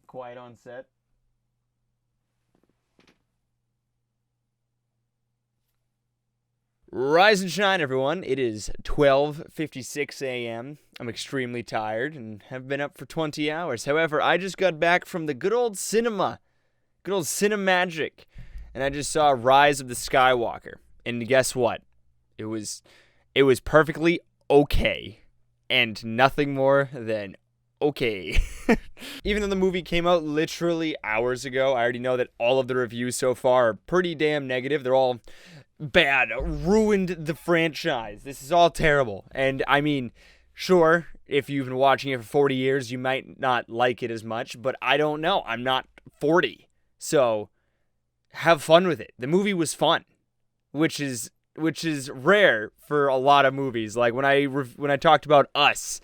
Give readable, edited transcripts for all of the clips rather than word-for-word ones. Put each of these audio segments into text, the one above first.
Quiet on set. Rise and shine, everyone. It is 12:56 a.m. I'm extremely tired and have been up for 20 hours. However, I just got back from the good old cinema, good old Cinemagic, and I just saw Rise of the Skywalker. And guess what? It was perfectly okay, and nothing more than okay. Even though the movie came out literally hours ago, I already know that all of the reviews so far are pretty damn negative. They're all bad, ruined the franchise. This is all terrible. And I mean, sure, if you've been watching it for 40 years, you might not like it as much, but I don't know. I'm not 40. So have fun with it. The movie was fun, which is rare for a lot of movies. Like when I talked about Us,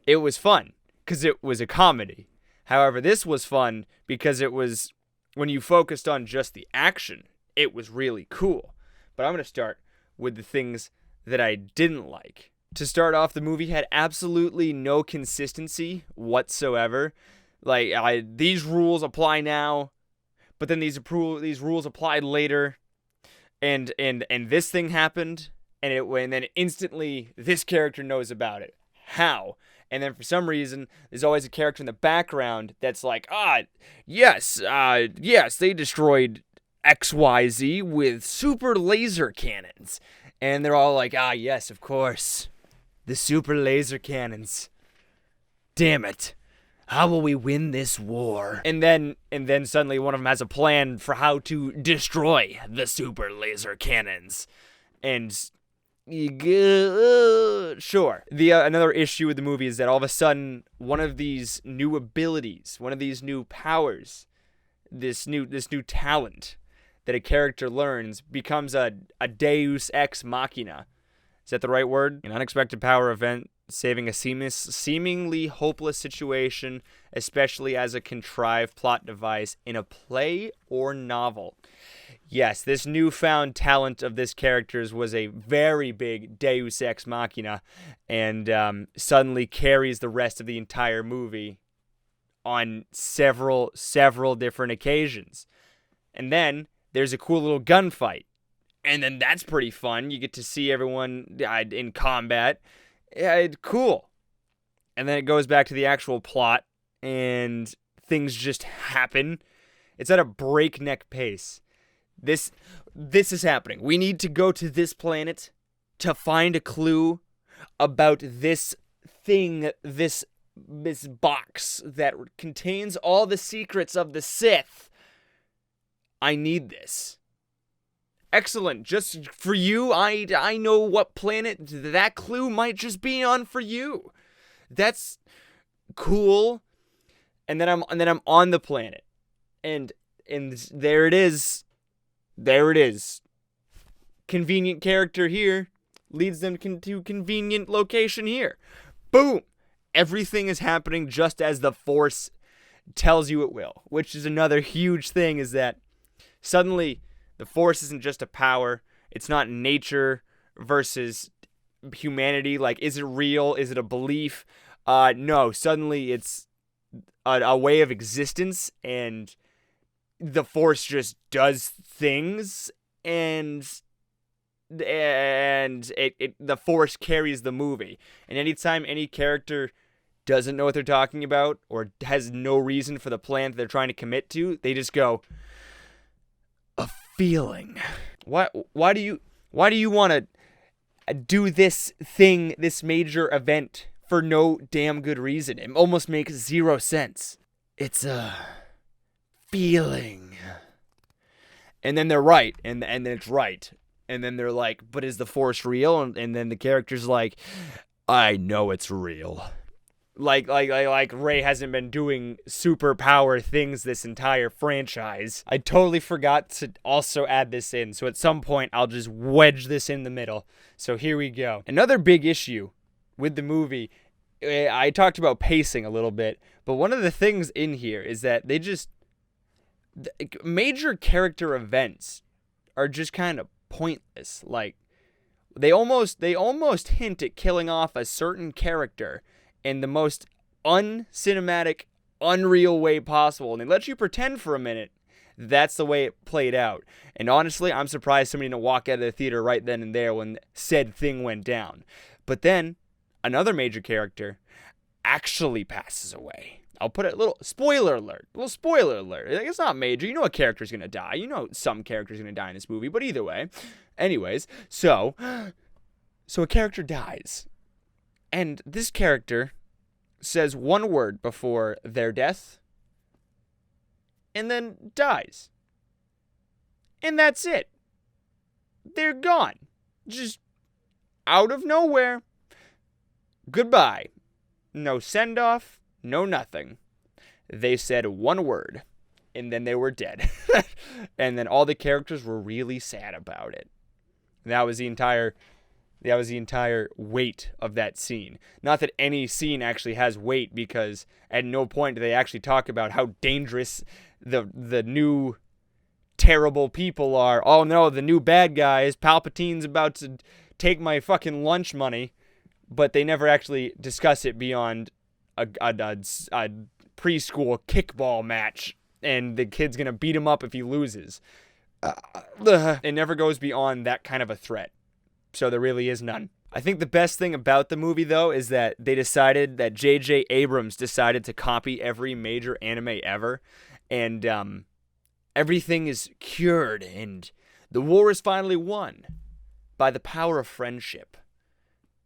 it was fun because it was a comedy. However, this was fun because it was, when you focused on just the action, it was really cool. But I'm going to start with the things that I didn't like. To start off, the movie had absolutely no consistency whatsoever. Like, these rules apply now, but then these rules applied later, and this thing happened, and then instantly this character knows about it. How? And then for some reason, there's always a character in the background that's like, yes, they destroyed XYZ with super laser cannons. And they're all like, yes, of course. The super laser cannons. Damn it. How will we win this war? And then suddenly one of them has a plan for how to destroy the super laser cannons. And sure. Another issue with the movie is that all of a sudden one of these new abilities, one of these new powers, this new talent that a character learns becomes a deus ex machina. Is that the right word? An unexpected power event saving a seemingly hopeless situation, especially as a contrived plot device in a play or novel. Yes, this newfound talent of this character's was a very big deus ex machina, and suddenly carries the rest of the entire movie on several different occasions. And then there's a cool little gunfight, and then that's pretty fun. You get to see everyone in combat. Yeah, cool. And then it goes back to the actual plot, and things just happen. It's at a breakneck pace. This is happening. We need to go to this planet to find a clue about this thing, this box that contains all the secrets of the Sith. I need this. Excellent. Just for you, I know what planet that clue might just be on for you. That's cool. And then I'm on the planet. And there it is. There it is. Convenient character here leads them to convenient location here. Boom. Everything is happening just as the Force tells you it will, which is another huge thing, is that suddenly the Force isn't just a power. It's not nature versus humanity. Like, is it real? Is it a belief? No, suddenly it's a way of existence, and the Force just does things, and the Force carries the movie. And anytime any character doesn't know what they're talking about or has no reason for the plan that they're trying to commit to, they just go, a feeling. Why do you want to do this thing, this major event, for no damn good reason? It almost makes zero sense. It's a feeling. And then they're right, and then it's right. And then they're like, but is the Force real? And then the character's like, I know it's real. Like Rey hasn't been doing superpower things this entire franchise. I totally forgot to also add this in, so at some point I'll just wedge this in the middle. So here we go. Another big issue with the movie, I talked about pacing a little bit, but one of the things in here is that major character events are just kind of pointless. Like, they almost hint at killing off a certain character in the most uncinematic unreal way possible. And they let you pretend for a minute that's the way it played out. And honestly, I'm surprised somebody didn't walk out of the theater right then and there when said thing went down. But then, another major character actually passes away. I'll put a little spoiler alert. It's not major. You know a character's going to die. You know some character's going to die in this movie. But either way. Anyways, so a character dies. And this character says one word before their death. And then dies. And that's it. They're gone. Just out of nowhere. Goodbye. No send-off. No nothing. They said one word. And then they were dead. And then all the characters were really sad about it. That was the entire weight of that scene. Not that any scene actually has weight, because at no point do they actually talk about how dangerous the new terrible people are. Oh no, the new bad guys. Palpatine's about to take my fucking lunch money. But they never actually discuss it beyond a preschool kickball match. And the kid's going to beat him up if he loses. It never goes beyond that kind of a threat. So there really is none. I think the best thing about the movie, though, is that they decided that J.J. Abrams decided to copy every major anime ever. And everything is cured, and the war is finally won by the power of friendship.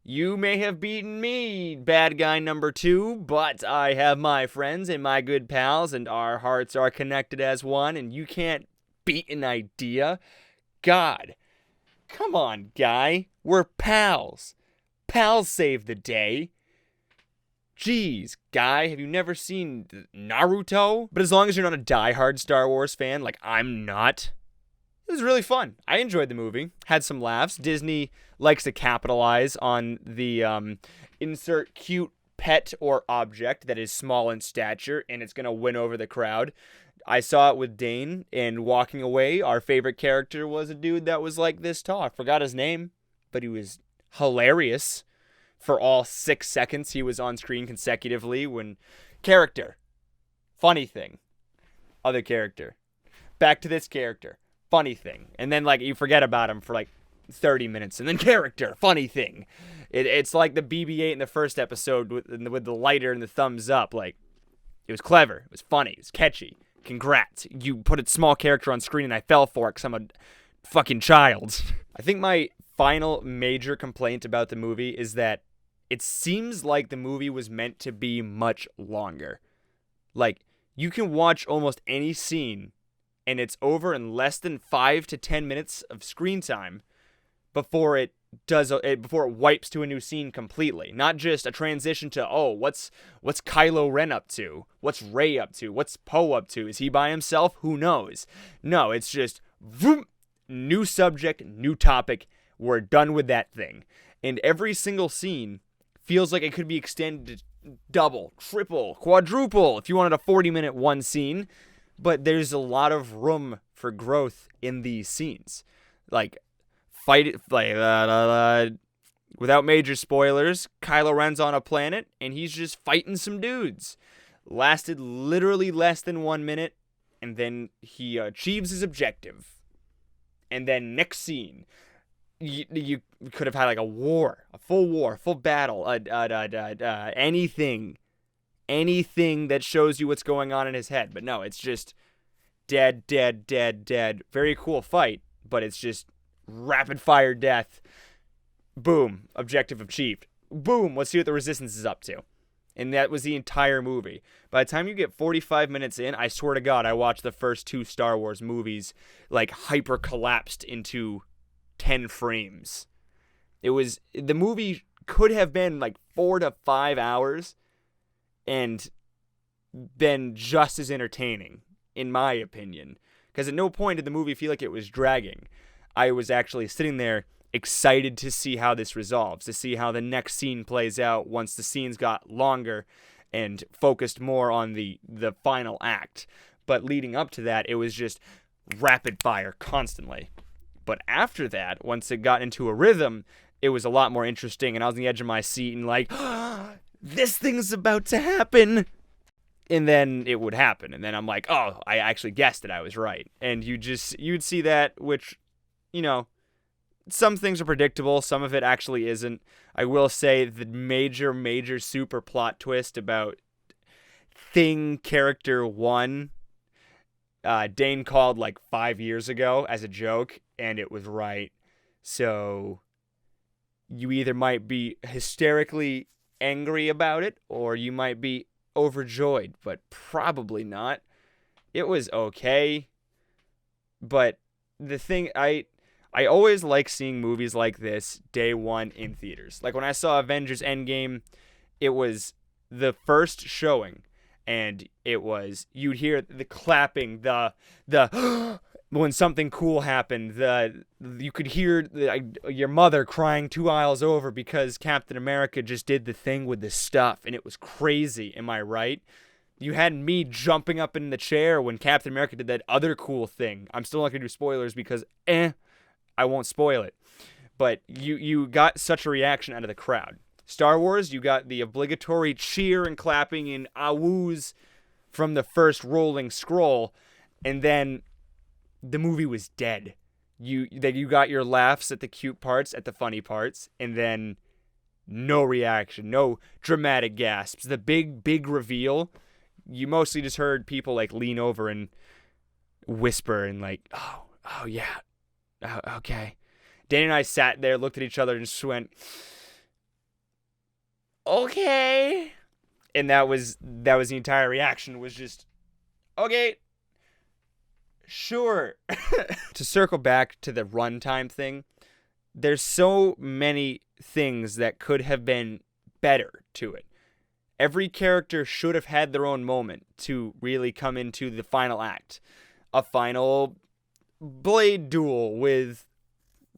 You may have beaten me, bad guy number 2, but I have my friends and my good pals, and our hearts are connected as one, and you can't beat an idea. God, come on, guy. We're pals. Pals save the day. Jeez, guy, have you never seen Naruto? But as long as you're not a diehard Star Wars fan, like I'm not, it was really fun. I enjoyed the movie. Had some laughs. Disney likes to capitalize on the insert cute pet or object that is small in stature, and it's going to win over the crowd. I saw it with Dane, and walking away, our favorite character was a dude that was like this tall. I forgot his name, but he was hilarious. For all 6 seconds he was on screen consecutively. When character, funny thing, other character, back to this character, funny thing, and then like you forget about him for like 30 minutes, and then character, funny thing. It's like the BB-8 in the first episode with the lighter and the thumbs up. Like, it was clever, it was funny, it was catchy. Congrats, you put a small character on screen and I fell for it because I'm a fucking child. I think my final major complaint about the movie is that it seems like the movie was meant to be much longer. Like, you can watch almost any scene, and it's over in less than 5 to 10 minutes of screen time before it wipes to a new scene completely. Not just a transition to, oh, what's Kylo Ren up to? What's Rey up to? What's Poe up to? Is he by himself? Who knows? No, it's just, vroom, new subject, new topic. We're done with that thing. And every single scene feels like it could be extended to double, triple, quadruple if you wanted a 40-minute one scene. But there's a lot of room for growth in these scenes. Like, without major spoilers, Kylo Ren's on a planet, and he's just fighting some dudes. Lasted literally less than 1 minute, and then he achieves his objective. And then next scene, you could have had like a full battle, anything that shows you what's going on in his head. But no, it's just dead. Very cool fight, but it's just rapid fire death. Boom, objective achieved. Boom, let's see what the Resistance is up to. And that was the entire movie. By the time you get 45 minutes in, I swear to God, I watched the first 2 Star Wars movies like hyper collapsed into 10 frames. The movie could have been like 4 to 5 hours and been just as entertaining, in my opinion. Because at no point did the movie feel like it was dragging. I was actually sitting there excited to see how this resolves, to see how the next scene plays out once the scenes got longer and focused more on the final act. But leading up to that, it was just rapid fire constantly. But after that, once it got into a rhythm, it was a lot more interesting, and I was on the edge of my seat and like, this thing's about to happen. And then it would happen. And then I'm like, oh, I actually guessed it. I was right. And you'd see that, which, some things are predictable. Some of it actually isn't. I will say the major super plot twist about Thing Character 1, Dane called like 5 years ago as a joke, and it was right. So you either might be hysterically angry about it, or you might be overjoyed, but probably not. It was okay, but the thing, I always like seeing movies like this day one in theaters. Like when I saw Avengers Endgame, it was the first showing, and you'd hear the clapping, the when something cool happened, you could hear your mother crying 2 aisles over because Captain America just did the thing with the stuff, and it was crazy. Am I right? You had me jumping up in the chair when Captain America did that other cool thing. I'm still not going to do spoilers because, I won't spoil it. But you got such a reaction out of the crowd. Star Wars, you got the obligatory cheer and clapping and awoos from the first rolling scroll, and then the movie was dead. You got your laughs at the cute parts, at the funny parts, and then no reaction, no dramatic gasps. The big reveal, you mostly just heard people like lean over and whisper and like, oh yeah, okay. Danny and I sat there, looked at each other, and just went, okay. And that was the entire reaction, was just, okay, sure. To circle back to the runtime thing, there's so many things that could have been better to it. Every character should have had their own moment to really come into the final act. A final blade duel with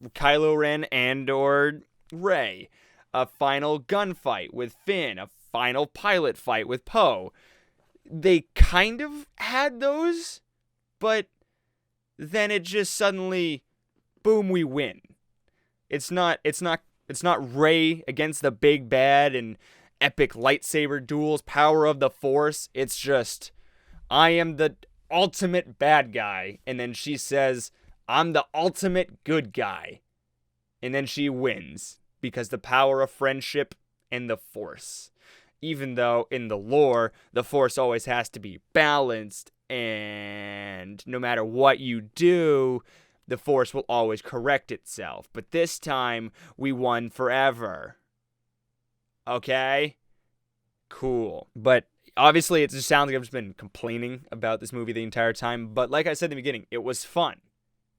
Kylo Ren and or Rey. A final gunfight with Finn. A final pilot fight with Poe. They kind of had those, but then it just suddenly, boom, we win. It's not Rey against the big bad and epic lightsaber duels, power of the Force. It's just, I am the ultimate bad guy. And then she says, I'm the ultimate good guy. And then she wins because the power of friendship and the Force. Even though in the lore, the Force always has to be balanced, and no matter what you do, the Force will always correct itself. But this time, we won forever. Okay? Cool. But obviously, it just sounds like I've just been complaining about this movie the entire time. But like I said in the beginning, it was fun.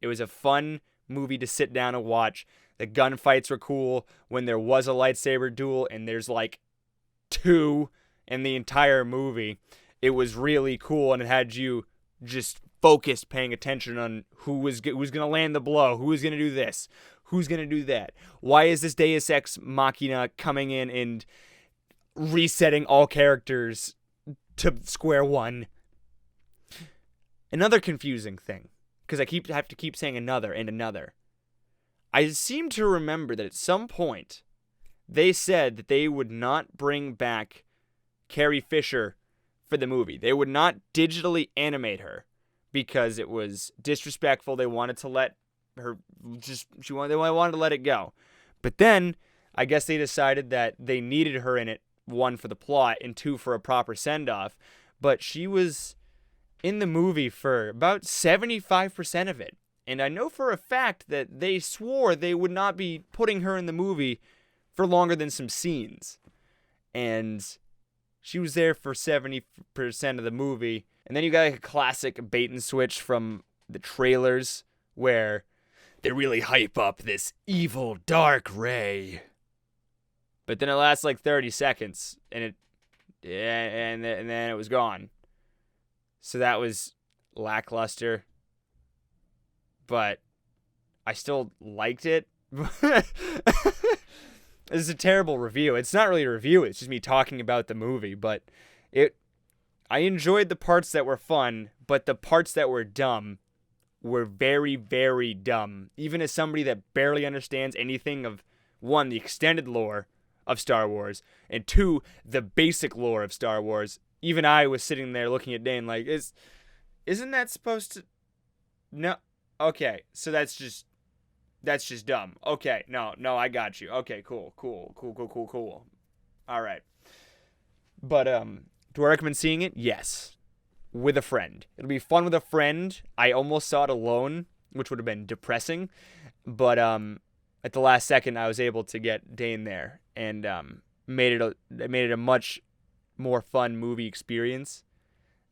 It was a fun movie to sit down and watch. The gunfights were cool. When there was a lightsaber duel, and there's like 2 in the entire movie, it was really cool, and it had you just focused, paying attention on who was going to land the blow, who was going to do this, who's going to do that. Why is this Deus Ex Machina coming in and resetting all characters to square one? Another confusing thing, because I have to keep saying another and another. I seem to remember that at some point they said that they would not bring back Carrie Fisher for the movie. They would not digitally animate her because it was disrespectful. They wanted to let her they wanted to let it go. But then I guess they decided that they needed her in it, 1 for the plot and 2 for a proper send-off. But she was in the movie for about 75% of it. And I know for a fact that they swore they would not be putting her in the movie for longer than some scenes. And she was there for 70% of the movie. And then you got like a classic bait and switch from the trailers where they really hype up this evil dark Rey. But then it lasts like 30 seconds and then it was gone. So that was lackluster. But I still liked it. This is a terrible review. It's not really a review. It's just me talking about the movie. But I enjoyed the parts that were fun, but the parts that were dumb were very, very dumb. Even as somebody that barely understands anything of, 1, the extended lore of Star Wars, and 2, the basic lore of Star Wars, even I was sitting there looking at Dane like, isn't that supposed to? No. Okay, so that's just dumb. Okay, no, I got you. Okay, cool. All right. But do I recommend seeing it? Yes, with a friend. It'll be fun with a friend. I almost saw it alone, which would have been depressing, but at the last second, I was able to get Dane there and made it a much more fun movie experience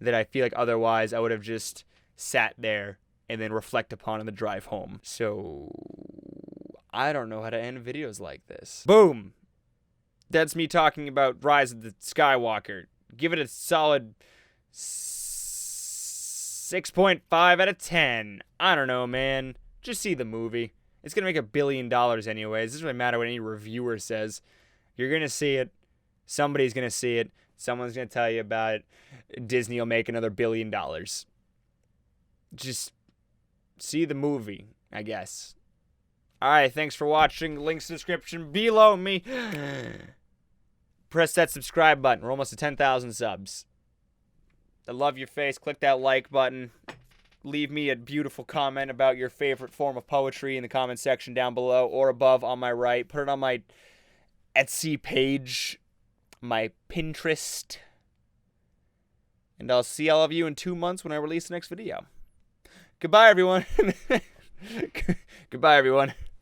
that I feel like otherwise I would have just sat there and then reflect upon on the drive home. So I don't know how to end videos like this. Boom! That's me talking about Rise of the Skywalker. Give it a solid 6.5 out of 10. I don't know, man. Just see the movie. It's going to make $1 billion anyways. It doesn't really matter what any reviewer says. You're going to see it. Somebody's going to see it. Someone's going to tell you about it. Disney will make another $1 billion. Just see the movie, I guess. Alright, thanks for watching. Links in the description below me. Press that subscribe button. We're almost to 10,000 subs. I love your face. Click that like button. Leave me a beautiful comment about your favorite form of poetry in the comment section down below or above on my right. Put it on my Etsy page, my Pinterest. And I'll see all of you in 2 months when I release the next video. Goodbye, everyone. Goodbye, everyone.